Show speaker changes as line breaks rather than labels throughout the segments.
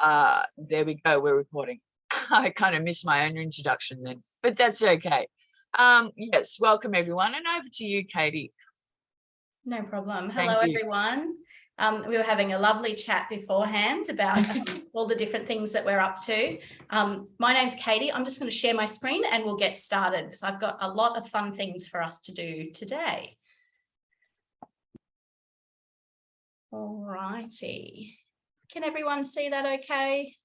There we go, we're recording. I kind of missed my own introduction then, but that's okay. Yes, welcome everyone, and over to you, Katie.
No problem. Hello, everyone. We were having a lovely chat beforehand about all the different things that we're up to. My name's Katie. I'm just going to share my screen and we'll get started because I've got a lot of fun things for us to do today. All righty. Can everyone see that okay?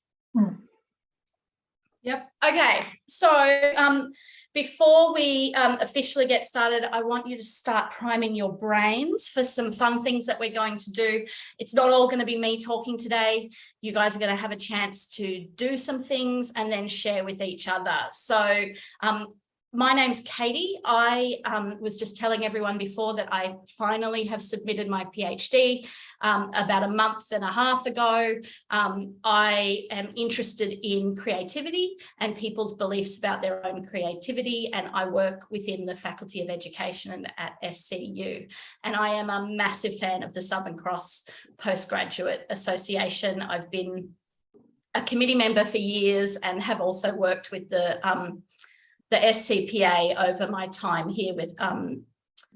Yep. Okay. So before we officially get started, I want you to start priming your brains for some fun things that we're going to do. It's not all going to be me talking today. You guys are going to have a chance to do some things and then share with each other. So my name's Katie. I was just telling everyone before that I finally have submitted my PhD about a month and a half ago. I am interested in creativity and people's beliefs about their own creativity, and I work within the Faculty of Education at SCU. And I am a massive fan of the Southern Cross Postgraduate Association. I've been a committee member for years and have also worked with the SCPA over my time here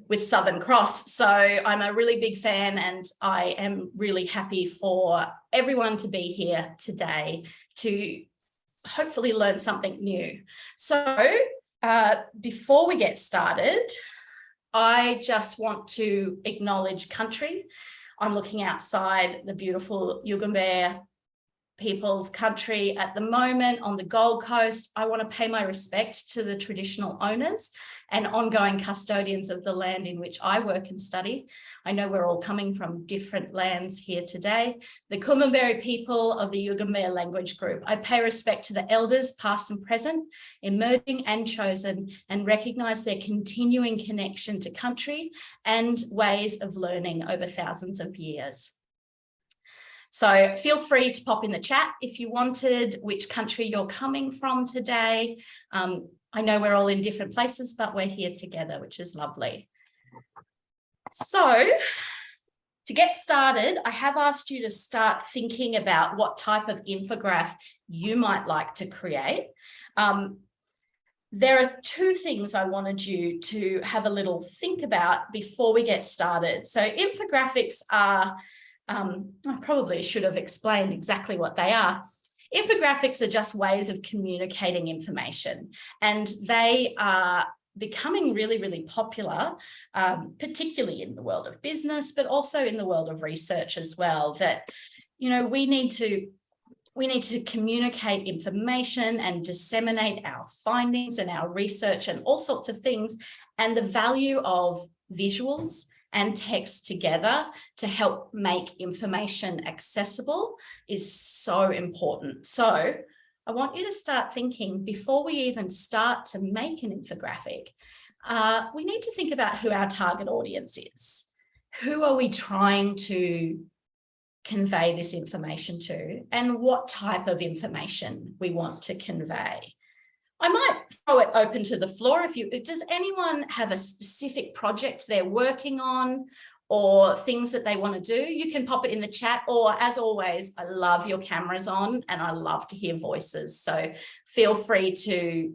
with Southern Cross. So I'm a really big fan, and I am really happy for everyone to be here today to hopefully learn something new. So before we get started, I just want to acknowledge country. I'm looking outside the beautiful Yugambeh people's country at the moment on the Gold Coast. I want to pay my respect to the traditional owners and ongoing custodians of the land in which I work and study. I know we're all coming from different lands here today. The Kumbamberi people of the Yugambeh language group. I pay respect to the elders, past and present, emerging and chosen, and recognise their continuing connection to country and ways of learning over thousands of years. So feel free to pop in the chat if you wanted which country you're coming from today. I know we're all in different places, but we're here together, which is lovely. So to get started, I have asked you to start thinking about what type of infographic you might like to create. There are two things I wanted you to have a little think about before we get started. So infographics are I probably should have explained exactly what they are. Infographics are just ways of communicating information, and they are becoming really, really popular, particularly in the world of business, but also in the world of research as well, that, you know, we need to communicate information and disseminate our findings and our research and all sorts of things, and the value of visuals and text together to help make information accessible is so important. So I want you to start thinking, before we even start to make an infographic, we need to think about who our target audience is. Who are we trying to convey this information to, and what type of information we want to convey? I might throw it open to the floor. Does anyone have a specific project they're working on or things that they want to do? You can pop it in the chat, or as always, I love your cameras on and I love to hear voices. So feel free to,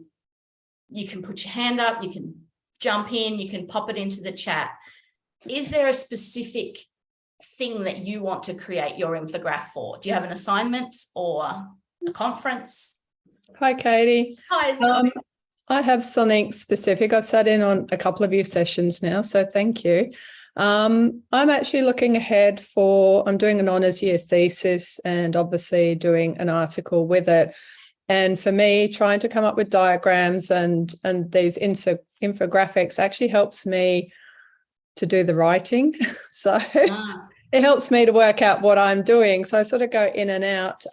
you can put your hand up, you can jump in, you can pop it into the chat. Is there a specific thing that you want to create your infographic for? Do you have an assignment or a conference?
Hi, Katie.
Hi.
I have something specific. I've sat in on a couple of your sessions now, so thank you. I'm actually looking ahead I'm doing an honours year thesis and obviously doing an article with it. And for me, trying to come up with diagrams and these infographics actually helps me to do the writing. So it helps me to work out what I'm doing. So I sort of go in and out.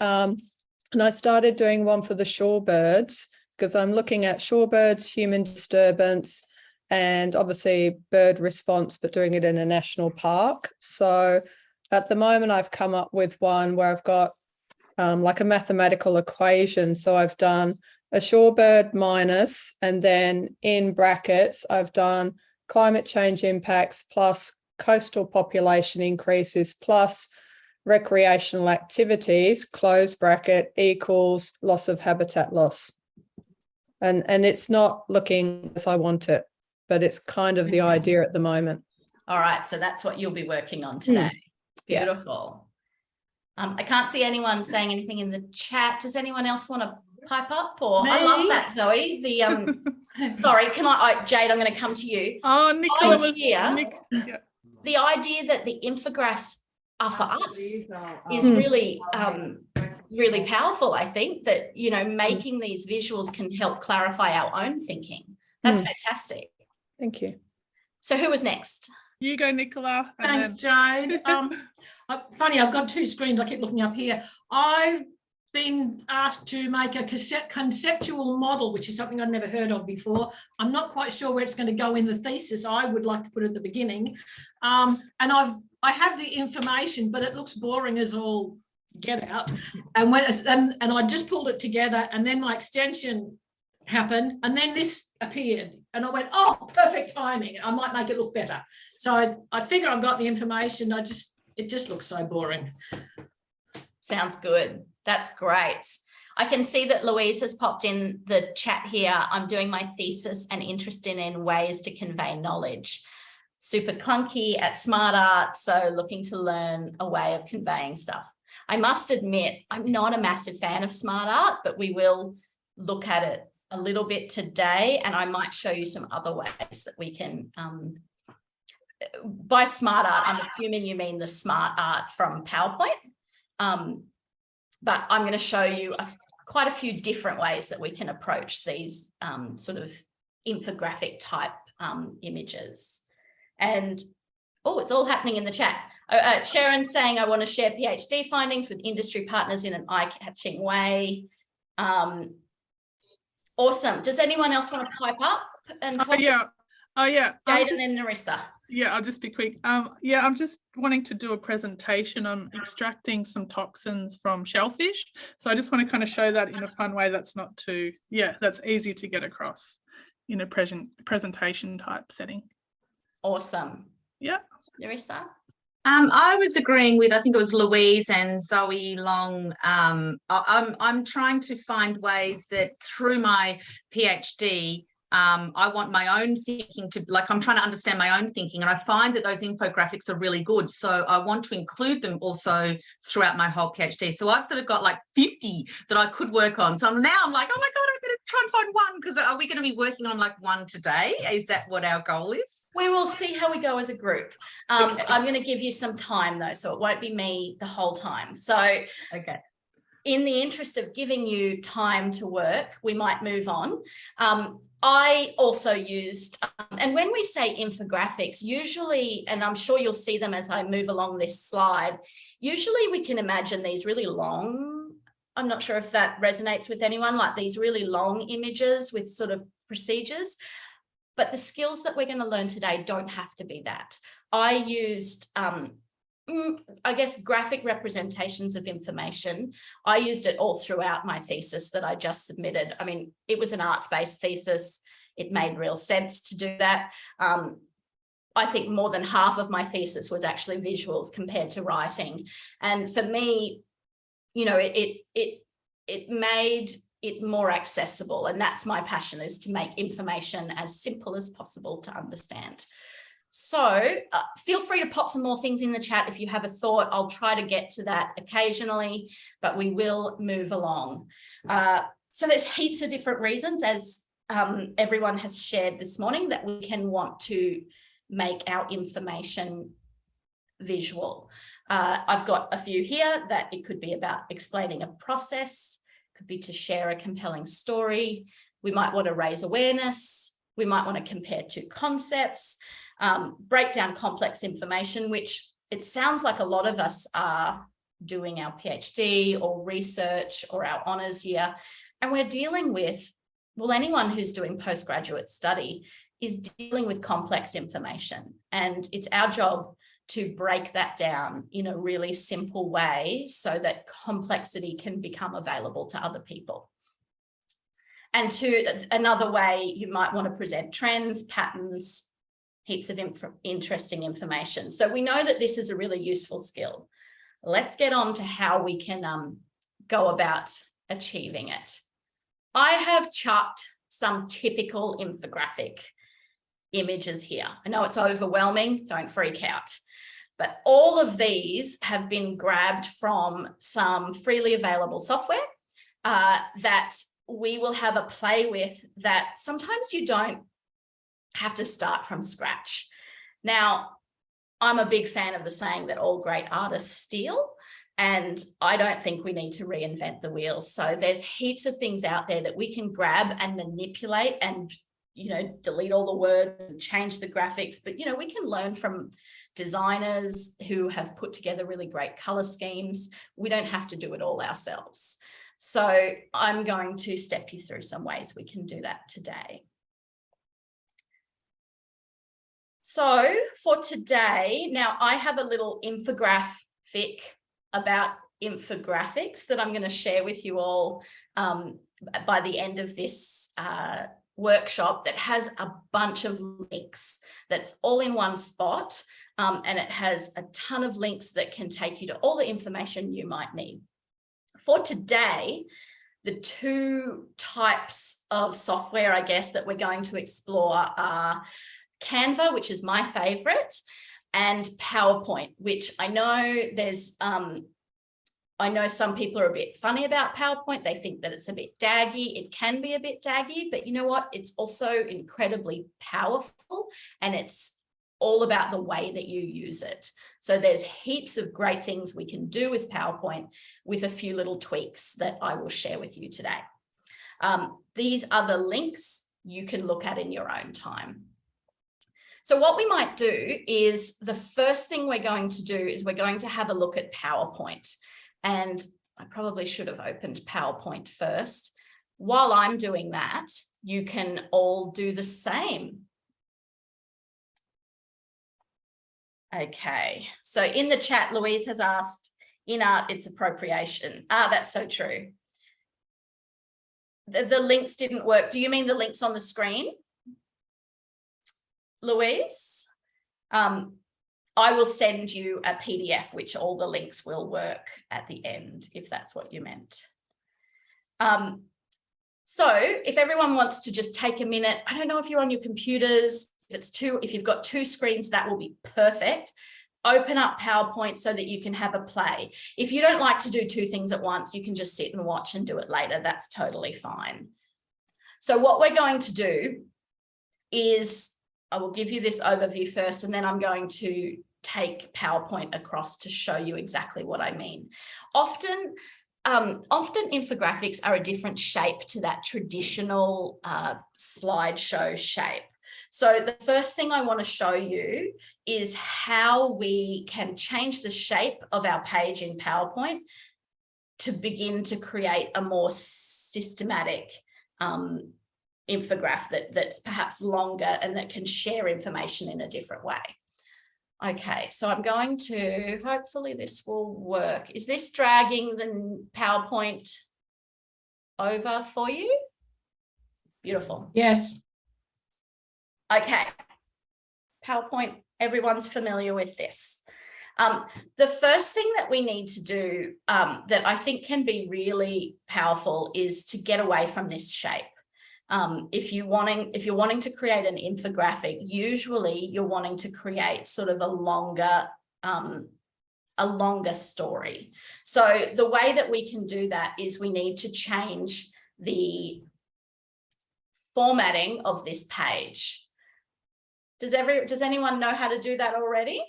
And I started doing one for the shorebirds because I'm looking at shorebirds, human disturbance, and obviously bird response, but doing it in a national park. So at the moment, I've come up with one where I've got like a mathematical equation. So I've done a shorebird minus, and then in brackets, I've done climate change impacts plus coastal population increases plus recreational activities, close bracket, equals loss of habitat loss. And it's not looking as I want it, but it's kind of the idea at the moment.
All right, so that's what you'll be working on today.
Yeah.
Beautiful. I can't see anyone saying anything in the chat. Does anyone else want to pipe up? Or
Me.
I love that, Zoe. The sorry, can I Jade, I'm going to come to you.
Oh, Nicola was
The idea that the infographics are for us is really really powerful. I think that, you know, making these visuals can help clarify our own thinking. That's fantastic.
Thank you.
So who was next?
You go, Nicola.
Thanks, Jade. Funny, I've got two screens. I keep looking up here. I've been asked to make a conceptual model, which is something I'd never heard of before. I'm not quite sure where it's going to go in the thesis. I would like to put it at the beginning. And I have the information, but it looks boring as all get out. And and I just pulled it together, and then my extension happened, and then this appeared, and I went, oh, perfect timing. I might make it look better. So I figure I've got the information. It just looks so boring.
Sounds good. That's great. I can see that Louise has popped in the chat here. I'm doing my thesis and interested in ways to convey knowledge. Super clunky at Smart Art, so looking to learn a way of conveying stuff. I must admit, I'm not a massive fan of Smart Art, but we will look at it a little bit today, and I might show you some other ways that we can, by Smart Art, I'm assuming you mean the Smart Art from PowerPoint. But I'm going to show you quite a few different ways that we can approach these sort of infographic type images. And, oh, it's all happening in the chat. Sharon's saying, I want to share PhD findings with industry partners in an eye-catching way. Awesome. Does anyone else want to pipe up and talk?
Yeah.
Jade and then Narissa.
Yeah, I'll just be quick. I'm just wanting to do a presentation on extracting some toxins from shellfish. So I just want to kind of show that in a fun way that's not too, that's easy to get across in a presentation type setting.
Awesome.
Yeah.
Narissa?
I was agreeing with, I think it was Louise and Zoe Long. I'm trying to find ways that through my PhD, I want my own thinking to, like, I'm trying to understand my own thinking, and I find that those infographics are really good. So I want to include them also throughout my whole PhD. So I've sort of got like 50 that I could work on. So now I'm like, oh my God, I better try and find one, because are we going to be working on like one today? Is that what our goal is?
We will see how we go as a group.
Okay.
I'm going to give you some time though, so it won't be me the whole time. So
okay.
In the interest of giving you time to work, we might move on. I also used, and when we say infographics, usually, and I'm sure you'll see them as I move along this slide, usually we can imagine these really long, I'm not sure if that resonates with anyone, like these really long images with sort of procedures, but the skills that we're going to learn today don't have to be that. I used, I guess, graphic representations of information. I used it all throughout my thesis that I just submitted. I mean, it was an arts-based thesis. It made real sense to do that. I think more than half of my thesis was actually visuals compared to writing. And for me, you know, it made it more accessible. And that's my passion, is to make information as simple as possible to understand. So feel free to pop some more things in the chat if you have a thought. I'll try to get to that occasionally, but we will move along. So there's heaps of different reasons, as everyone has shared this morning, that we can want to make our information visual. I've got a few here that it could be about explaining a process, could be to share a compelling story. We might want to raise awareness. We might want to compare two concepts. Break down complex information, which it sounds like a lot of us are doing our PhD or research or our honours year, and we're dealing with, well, anyone who's doing postgraduate study is dealing with complex information, and it's our job to break that down in a really simple way so that complexity can become available to other people. And to another way, you might want to present trends, patterns, heaps of interesting information. So we know that this is a really useful skill. let's get on to how we can go about achieving it. I have chucked some typical infographic images here. I know it's overwhelming, don't freak out. But all of these have been grabbed from some freely available software that we will have a play with, that sometimes you don't have to start from scratch. Now, I'm a big fan of the saying that all great artists steal, and I don't think we need to reinvent the wheel. So there's heaps of things out there that we can grab and manipulate and, you know, delete all the words and change the graphics. But, you know, we can learn from designers who have put together really great color schemes. We don't have to do it all ourselves. So I'm going to step you through some ways we can do that today. So for today, now I have a little infographic about infographics that I'm going to share with you all by the end of this workshop, that has a bunch of links that's all in one spot, and it has a ton of links that can take you to all the information you might need. For today, the two types of software, I guess, that we're going to explore are Canva, which is my favorite, and PowerPoint, which I know there's I know some people are a bit funny about PowerPoint. They think that it's a bit daggy. It can be a bit daggy, but you know what? It's also incredibly powerful, and it's all about the way that you use it. So there's heaps of great things we can do with PowerPoint, with a few little tweaks that I will share with you today. These are the links you can look at in your own time. So what we might do is, the first thing we're going to do is we're going to have a look at PowerPoint. And I probably should have opened PowerPoint first. While I'm doing that, you can all do the same. Okay, so in the chat, Louise has asked, in art, it's appropriation. Ah, that's so true. The links didn't work. Do you mean the links on the screen, Louise? I will send you a PDF, which all the links will work at the end, if that's what you meant. So if everyone wants to just take a minute, I don't know if you're on your computers, if you've got two screens, that will be perfect. Open up PowerPoint so that you can have a play. If you don't like to do two things at once, you can just sit and watch and do it later. That's totally fine. So what we're going to do is, I will give you this overview first, and then I'm going to take PowerPoint across to show you exactly what I mean. Often infographics are a different shape to that traditional slideshow shape. So the first thing I want to show you is how we can change the shape of our page in PowerPoint to begin to create a more systematic infographic that's perhaps longer and that can share information in a different way. Okay, so I'm going to, hopefully this will work. Is this dragging the PowerPoint over for you? Beautiful.
Yes.
Okay, PowerPoint, everyone's familiar with this. The first thing that we need to do that I think can be really powerful is to get away from this shape. If you're wanting to create an infographic, usually you're wanting to create sort of a longer story. So the way that we can do that is we need to change the formatting of this page. Does anyone know how to do that already?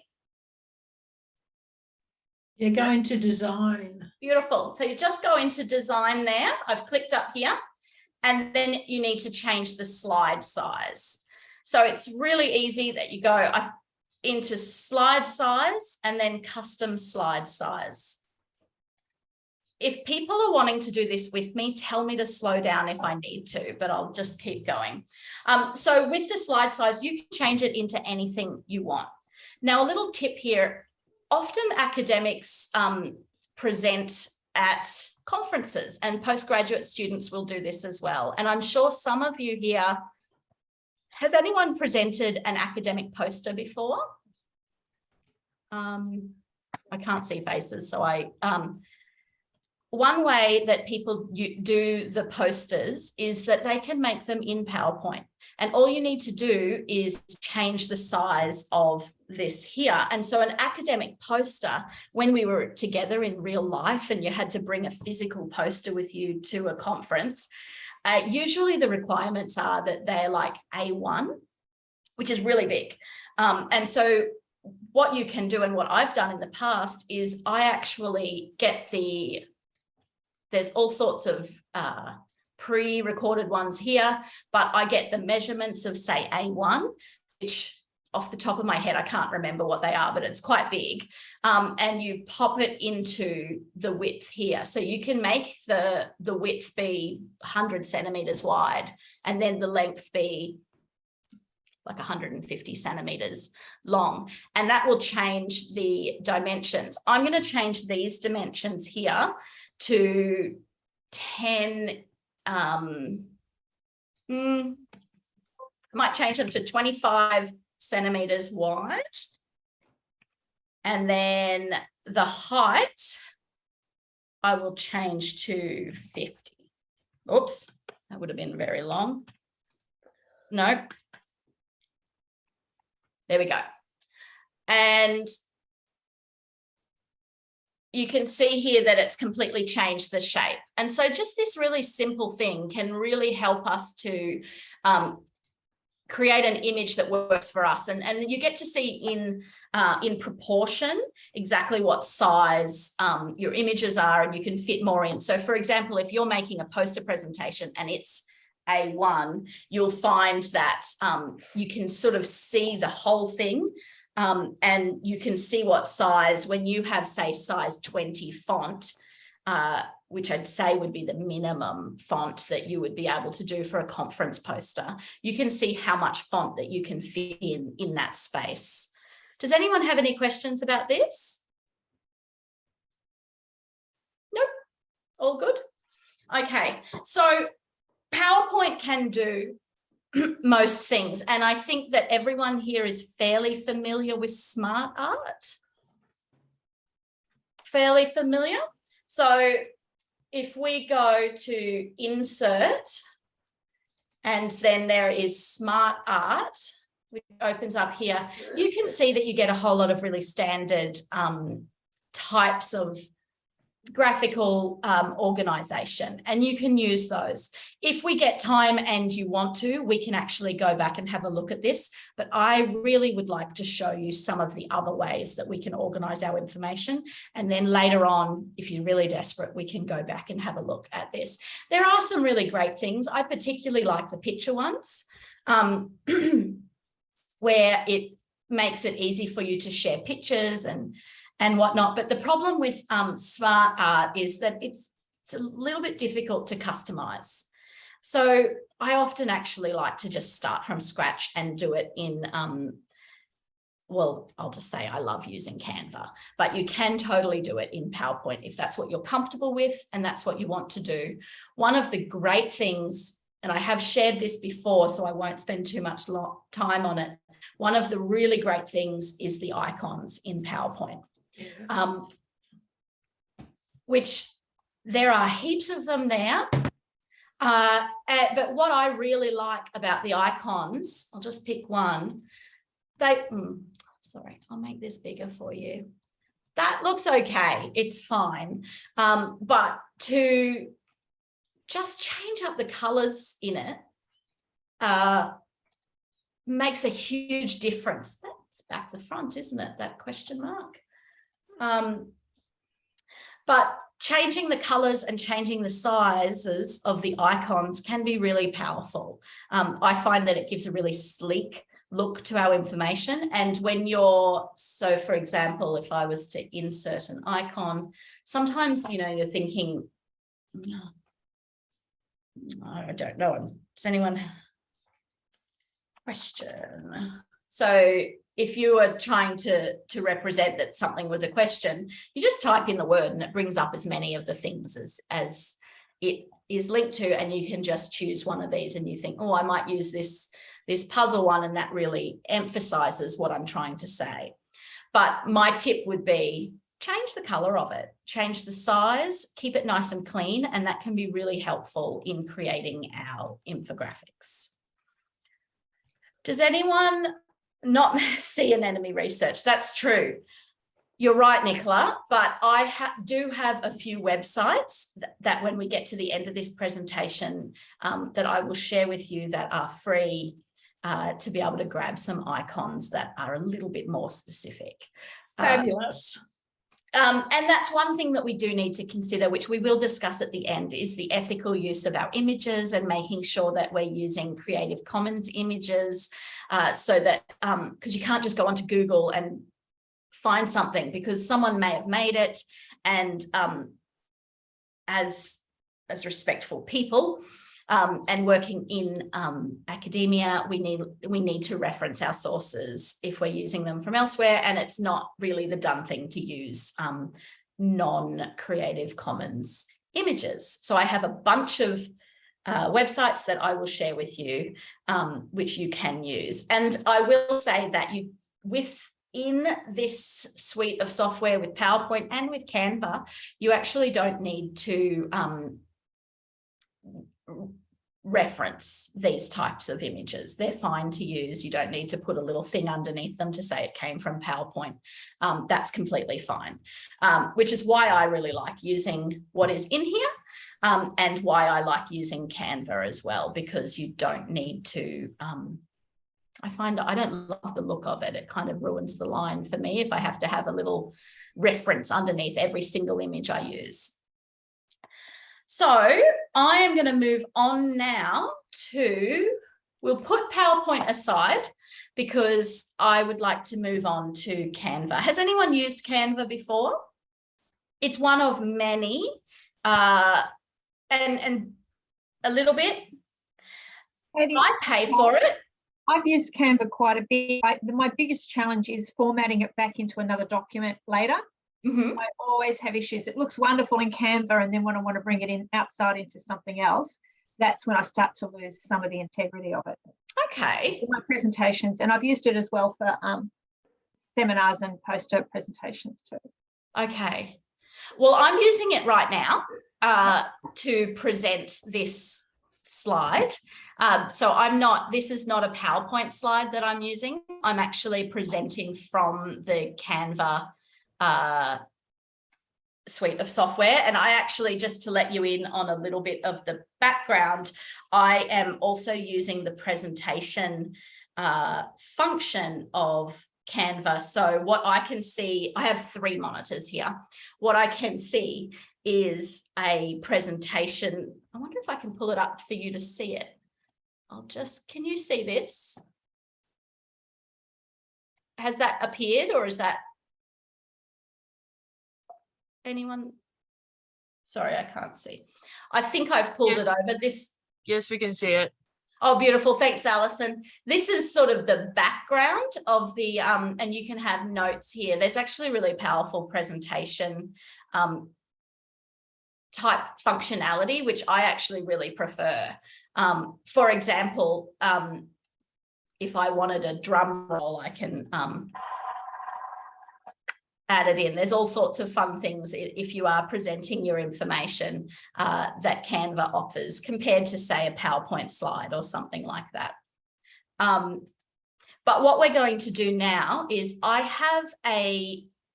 You're going to design.
Beautiful. So you just go into design there. I've clicked up here. And then you need to change the slide size. So it's really easy that you go into slide size and then custom slide size. If people are wanting to do this with me, tell me to slow down if I need to, but I'll just keep going. So with the slide size, you can change it into anything you want. Now, a little tip here, often academics present at conferences, and postgraduate students will do this as well. And I'm sure some of you here, has anyone presented an academic poster before? I can't see faces, so one way that people do the posters is that they can make them in PowerPoint. And all you need to do is change the size of this here. And so an academic poster, when we were together in real life and you had to bring a physical poster with you to a conference, usually the requirements are that they're like A1, which is really big. And so what you can do, and what I've done in the past, is I actually get there's all sorts of pre-recorded ones here, but I get the measurements of, say, A1, which off the top of my head, I can't remember what they are, but it's quite big. And you pop it into the width here. So you can make the width be 100 centimeters wide, and then the length be like 150 centimeters long. And that will change the dimensions. I'm going to change these dimensions here to 10, I might change them to 25 centimeters wide. And then the height, I will change to 50. Oops, that would have been very long. No. There we go. And you can see here that it's completely changed the shape. And so just this really simple thing can really help us to create an image that works for us. And you get to see in proportion exactly what size your images are, and you can fit more in. So for example, if you're making a poster presentation and it's A1, you'll find that you can sort of see the whole thing. And you can see what size, when you have, say, size 20 font, which I'd say would be the minimum font that you would be able to do for a conference poster, you can see how much font that you can fit in that space. Does anyone have any questions about this? Nope, all good. Okay, so PowerPoint can do most things, and I think that everyone here is fairly familiar with smart art. Fairly familiar. So if we go to insert, and then there is smart art, which opens up here, you can see that you get a whole lot of really standard types of graphical organization, and you can use those. If we get time and you want to, we can actually go back and have a look at this, but I really would like to show you some of the other ways that we can organize our information, and then later on, if you're really desperate, we can go back and have a look at this. There are some really great things. I particularly like the picture ones, where it makes it easy for you to share pictures and whatnot. But the problem with smart art is that it's a little bit difficult to customize. So I often actually like to just start from scratch and do it in, well, I'll just say I love using Canva, but you can totally do it in PowerPoint if that's what you're comfortable with and that's what you want to do. One of the great things, and I have shared this before, so I won't spend too much time on it. One of the really great things is the icons in PowerPoint. Which there are heaps of them there. But what I really like about the icons, I'll just pick one. Sorry, I'll make this bigger for you. That looks okay, it's fine. But to just change up the colors in it makes a huge difference. That's back the front, isn't it? That question mark. But changing the colors and changing the sizes of the icons can be really powerful. I find that it gives a really sleek look to our information. And when you're, so for example, if I was to insert an icon, sometimes, you know, you're thinking, I don't know, does anyone question? So if you are trying to represent that something was a question, you just type in the word and it brings up as many of the things as it is linked to, and you can just choose one of these and you think, oh, I might use this puzzle one, and that really emphasizes what I'm trying to say. But my tip would be change the color of it, change the size, keep it nice and clean, and that can be really helpful in creating our infographics. Does anyone not see anemone research? That's true. You're right, Nicola, but I do have a few websites that when we get to the end of this presentation that I will share with you that are free to be able to grab some icons that are a little bit more specific.
Fabulous.
And that's one thing that we do need to consider, which we will discuss at the end, is the ethical use of our images and making sure that we're using Creative Commons images so that, because you can't just go onto Google and find something because someone may have made it, and as respectful people and working in academia, we need to reference our sources if we're using them from elsewhere, and it's not really the done thing to use non-Creative Commons images. So I have a bunch of websites that I will share with you, which you can use. And I will say that within this suite of software with PowerPoint and with Canva, you actually don't need to reference these types of images. They're fine to use. You don't need to put a little thing underneath them to say it came from PowerPoint. That's completely fine, which is why I really like using what is in here and why I like using Canva as well, because you don't need to, I find I don't love the look of it. It kind of ruins the line for me if I have to have a little reference underneath every single image I use. So I am going to move on now to, we'll put PowerPoint aside because I would like to move on to Canva. Has anyone used Canva before? It's one of many and a little bit. I pay for it.
I've used Canva quite a bit. My biggest challenge is formatting it back into another document later. I always have issues. It looks wonderful in Canva, and then when I want to bring it in outside into something else, that's when I start to lose some of the integrity of it.
Okay.
In my presentations, and I've used it as well for seminars and poster presentations too.
Okay. Well, I'm using it right now to present this slide. So this is not a PowerPoint slide that I'm using. I'm actually presenting from the Canva suite of software. And I actually, just to let you in on a little bit of the background, I am also using the presentation function of Canva. So what I can see, I have 3 monitors here. What I can see is a presentation. I wonder if I can pull it up for you to see it. Can you see this? Has that appeared, or is that anyone? Sorry, I can't see. I think I've pulled it over.
Yes, we can see it.
Oh, beautiful. Thanks, Alison. This is sort of the background of the, and you can have notes here. There's actually really powerful presentation type functionality, which I actually really prefer. For example, if I wanted a drum roll, I can add it in. There's all sorts of fun things if you are presenting your information that Canva offers compared to, say, a PowerPoint slide or something like that. But what we're going to do now is I have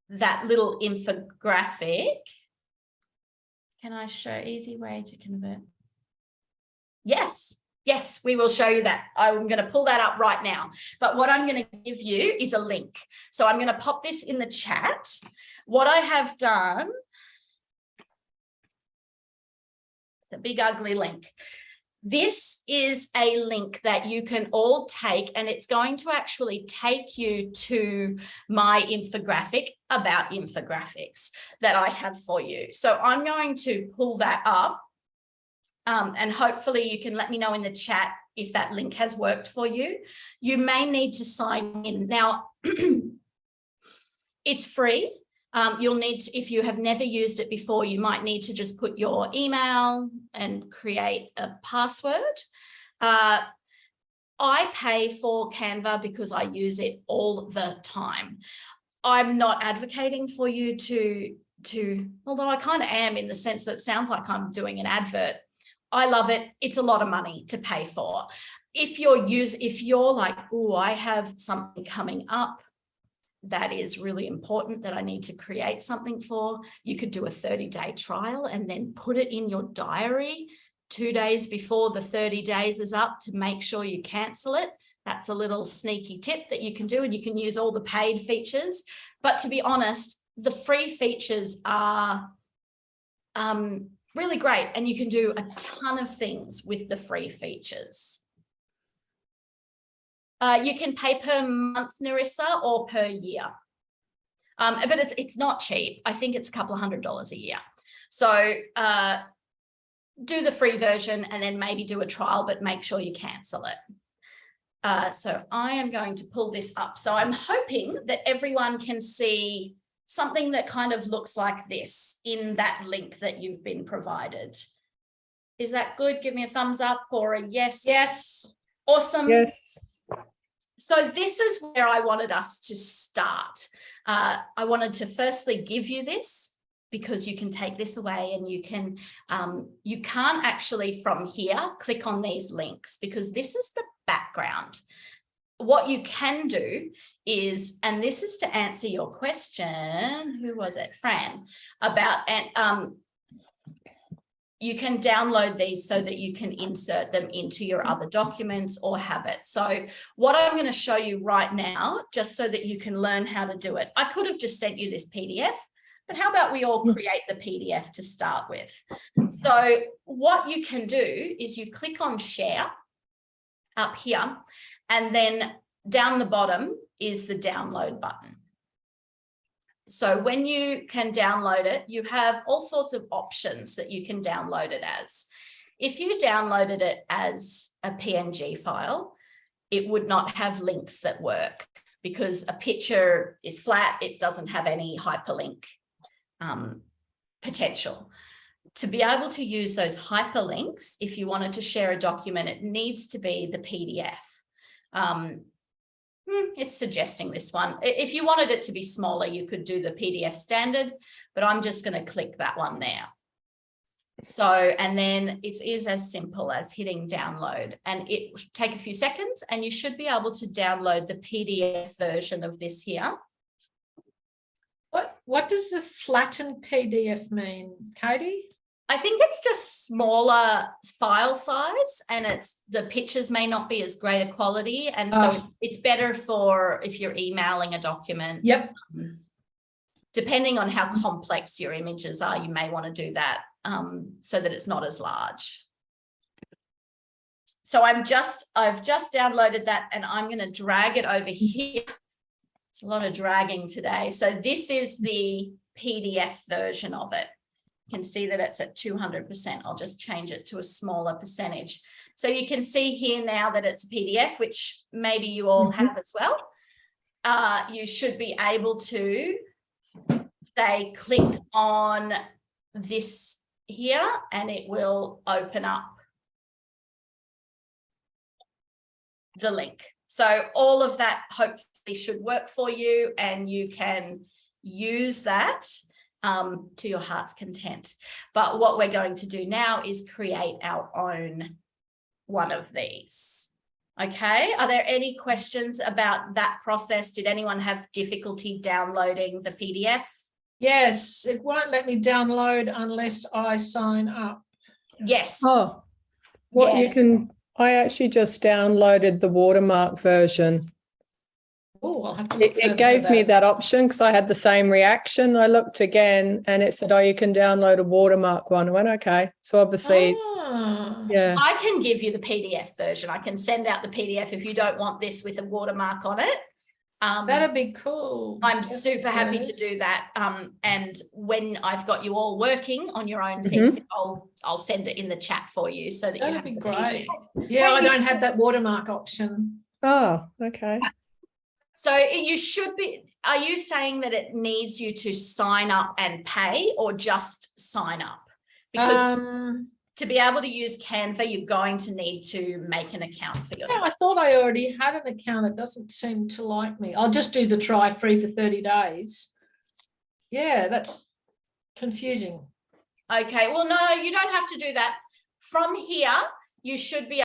that little infographic. Can I show easy way to convert? Yes, we will show you that. I'm going to pull that up right now. But what I'm going to give you is a link. So I'm going to pop this in the chat. What I have done, the big ugly link. This is a link that you can all take, and it's going to actually take you to my infographic about infographics that I have for you. So I'm going to pull that up, and hopefully you can let me know in the chat if that link has worked for you. You may need to sign in. Now, it's free. You'll need to, if you have never used it before, you might need to just put your email and create a password. I pay for Canva because I use it all the time. I'm not advocating for you to, although I kind of am in the sense that it sounds like I'm doing an advert. I love it. It's a lot of money to pay for. If you're like, oh, I have something coming up that is really important that I need to create something for, you could do a 30-day trial and then put it in your diary 2 days before the 30 days is up to make sure you cancel it. That's a little sneaky tip that you can do, and you can use all the paid features. But to be honest, the free features are really great, and you can do a ton of things with the free features. You can pay per month, Narissa, or per year. But it's not cheap. I think it's a couple of $100 a year. So do the free version and then maybe do a trial, but make sure you cancel it. So I am going to pull this up. So I'm hoping that everyone can see something that kind of looks like this in that link that you've been provided. Is that good? Give me a thumbs up or a yes.
Yes.
Awesome.
Yes.
So this is where I wanted us to start. I wanted to firstly give you this because you can take this away and you can't actually from here click on these links because this is the background. What you can do is, and this is to answer your question, who was it? Fran, about, you can download these so that you can insert them into your other documents or have it. So what I'm going to show you right now, just so that you can learn how to do it. I could have just sent you this PDF, but how about we all create the PDF to start with? So what you can do is you click on share up here, and then down the bottom is the download button. So when you can download it, you have all sorts of options that you can download it as. If you downloaded it as a PNG file, it would not have links that work because a picture is flat. It doesn't have any hyperlink potential. To be able to use those hyperlinks, if you wanted to share a document, it needs to be the PDF. It's suggesting this one. If you wanted it to be smaller, you could do the PDF standard, but I'm just going to click that one there. So, and then it is as simple as hitting download, and it will take a few seconds and you should be able to download the PDF version of this here.
What does the flattened PDF mean, Katie?
I think it's just smaller file size, and the pictures may not be as great a quality, and so it's better for if you're emailing a document.
Yep.
Depending on how complex your images are, you may want to do that so that it's not as large. So I've just downloaded that, and I'm going to drag it over here. It's a lot of dragging today. So this is the PDF version of it. You can see that it's at 200%. I'll just change it to a smaller percentage. So you can see here now that it's a PDF, which maybe you all have as well. You should be able to say, click on this here, and it will open up the link. So all of that hopefully should work for you, and you can use that to your heart's content. But what we're going to do now is create our own one of these. Okay, are there any questions about that process? Did anyone have difficulty downloading the PDF?
Yes, it won't let me download unless I sign up.
Yes.
Oh, well,
Yes.
I actually just downloaded the watermark version.
Oh, I'll have to look
It gave me that option because I had the same reaction. I looked again and it said, oh, you can download a watermark one. I went, okay. So obviously, yeah.
I can give you the PDF version. I can send out the PDF if you don't want this with a watermark on it.
That'd be cool.
I'm super happy to do that. And when I've got you all working on your own things, I'll send it in the chat for you so that you have
That'd be
the
great.
PDF.
Yeah, I don't have that watermark option.
Oh, okay.
So you should be, are you saying that it needs you to sign up and pay or just sign up? Because to be able to use Canva, you're going to need to make an account for
Yeah,
yourself.
I thought I already had an account. It doesn't seem to like me. I'll just do the try free for 30 days. Yeah, that's confusing.
Okay, well, no, you don't have to do that. From here, you should be